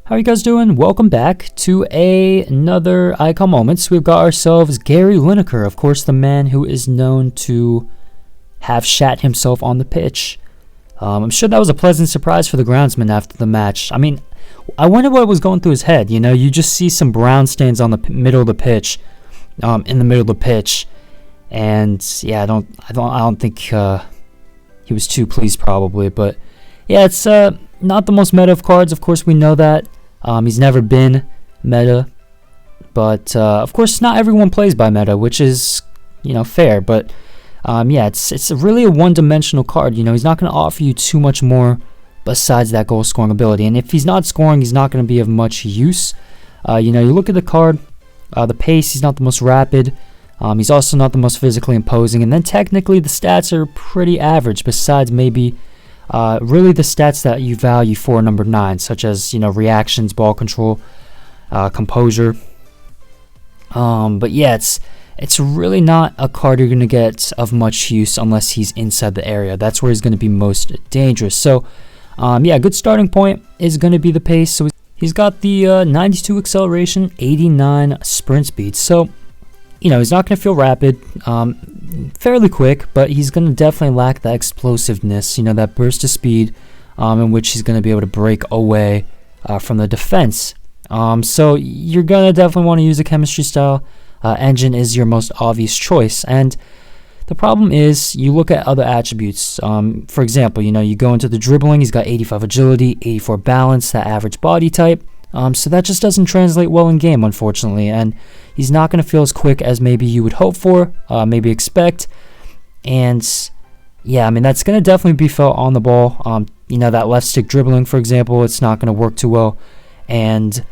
How are you guys doing? Welcome back to another Icon Moments. We've got ourselves Gary Lineker, of course, the man who is known to have shat himself on the pitch. I'm sure that was a pleasant surprise for the groundsman after the match. I mean, I wonder what was going through his head. You know, you just see some brown stains on the middle of the pitch, in the middle of the pitch, and yeah, I don't think he was too pleased probably. But yeah, it's not the most meta of cards. Of course, we know that. He's never been meta, but of course not everyone plays by meta, which is, you know, fair. But yeah, it's really a one-dimensional card. You know, he's not going to offer you too much more besides that goal scoring ability. And if he's not scoring, he's not going to be of much use. You know, you look at the card, the pace, he's not the most rapid. He's also not the most physically imposing. And then technically the stats are pretty average, besides maybe really the stats that you value for number 9, such as, you know, reactions, ball control, composure. But yeah, it's really not a card you're going to get of much use unless he's inside the area. That's where he's going to be most dangerous. So yeah, a good starting point is going to be the pace. So he's got the 92 acceleration, 89 sprint speed. So, you know, he's not going to feel rapid, fairly quick, but he's going to definitely lack that explosiveness, you know, that burst of speed in which he's going to be able to break away from the defense. So you're going to definitely want to use a chemistry style. Engine is your most obvious choice. And the problem is you look at other attributes. For example, you know, you go into the dribbling, he's got 85 agility, 84 balance, that average body type. So that just doesn't translate well in game, unfortunately, and he's not going to feel as quick as maybe you would hope for, maybe expect. And yeah, I mean, that's going to definitely be felt on the ball. You know, that left stick dribbling, for example, it's not going to work too well. And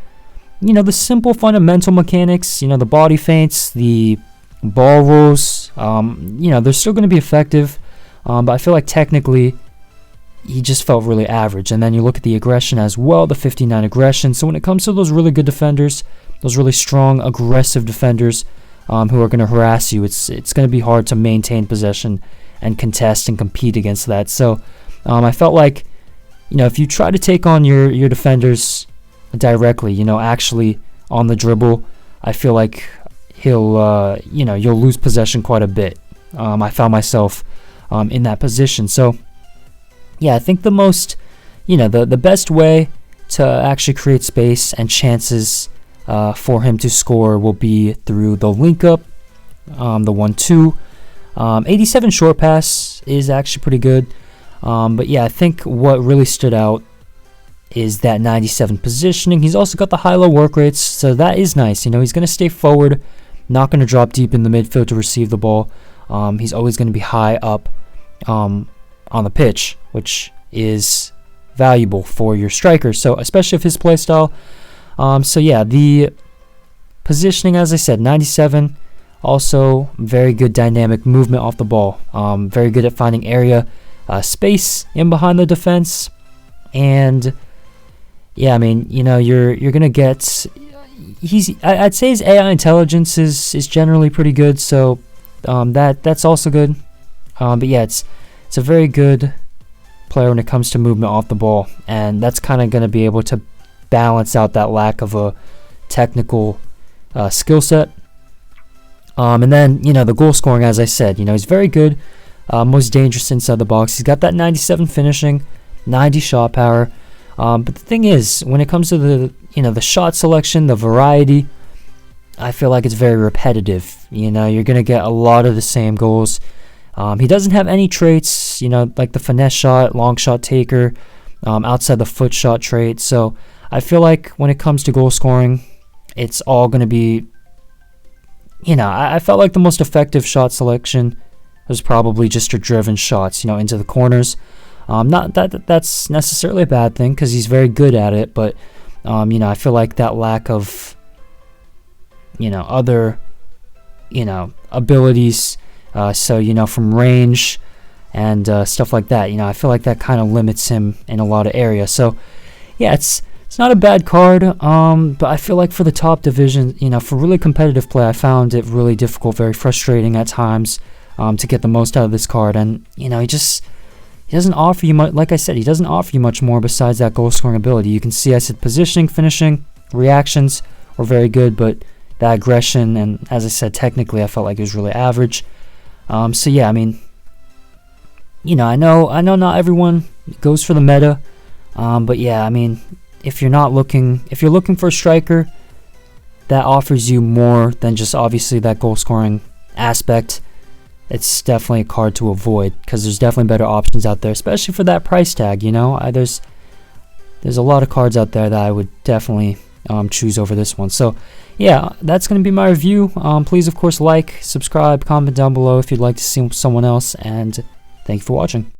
you know, the simple fundamental mechanics, you know, the body feints, the ball rolls, you know, they're still going to be effective, but I feel like technically he just felt really average. And then you look at the aggression as well, the 59 aggression. So when it comes to those really good defenders, those really strong, aggressive defenders who are going to harass you, it's going to be hard to maintain possession and contest and compete against that. So I felt like, you know, if you try to take on your defenders directly, you know, actually on the dribble, I feel like he'll, you know, you'll lose possession quite a bit. I found myself in that position. So yeah, I think the most, you know, the best way to actually create space and chances for him to score will be through the link up, the 1-2. 87 short pass is actually pretty good. But yeah, I think what really stood out is that 97 positioning. He's also got the high-low work rates, so that is nice. You know, he's going to stay forward, not going to drop deep in the midfield to receive the ball. He's always going to be high up on the pitch, which is valuable for your striker, so especially if his play style. So yeah, the positioning, as I said, 97. Also very good dynamic movement off the ball. Very good at finding area, space in behind the defense. And yeah, I mean, you know, you're gonna get, I'd say his AI intelligence is generally pretty good, so that's also good. But yeah, it's a very good player when it comes to movement off the ball, and that's kind of going to be able to balance out that lack of a technical skill set. And then, you know, the goal scoring, as I said, you know, he's very good, most dangerous inside the box. He's got that 97 finishing, 90 shot power. But the thing is, when it comes to the, you know, the shot selection, the variety, I feel like it's very repetitive. You know, you're going to get a lot of the same goals. He doesn't have any traits, you know, like the finesse shot, long shot taker, outside the foot shot trait. So I feel like when it comes to goal scoring, it's all going to be, you know, I felt like the most effective shot selection was probably just your driven shots, you know, into the corners. Not that's necessarily a bad thing because he's very good at it, but you know, I feel like that lack of, you know, other, you know, abilities. So, you know, from range and stuff like that, you know, I feel like that kind of limits him in a lot of areas. So, yeah, it's not a bad card, but I feel like for the top division, you know, for really competitive play, I found it really difficult, very frustrating at times to get the most out of this card. And, you know, he just doesn't offer you much. Like I said, he doesn't offer you much more besides that goal scoring ability. You can see I said positioning, finishing, reactions were very good, but that aggression and, as I said, technically I felt like it was really average. So yeah, I mean, you know, I know not everyone goes for the meta, but yeah, I mean, if you're looking for a striker that offers you more than just obviously that goal scoring aspect, it's definitely a card to avoid, because there's definitely better options out there, especially for that price tag. You know, there's a lot of cards out there that I would definitely choose over this one. So yeah, that's going to be my review. Please, of course, like, subscribe, comment down below if you'd like to see someone else, and thank you for watching.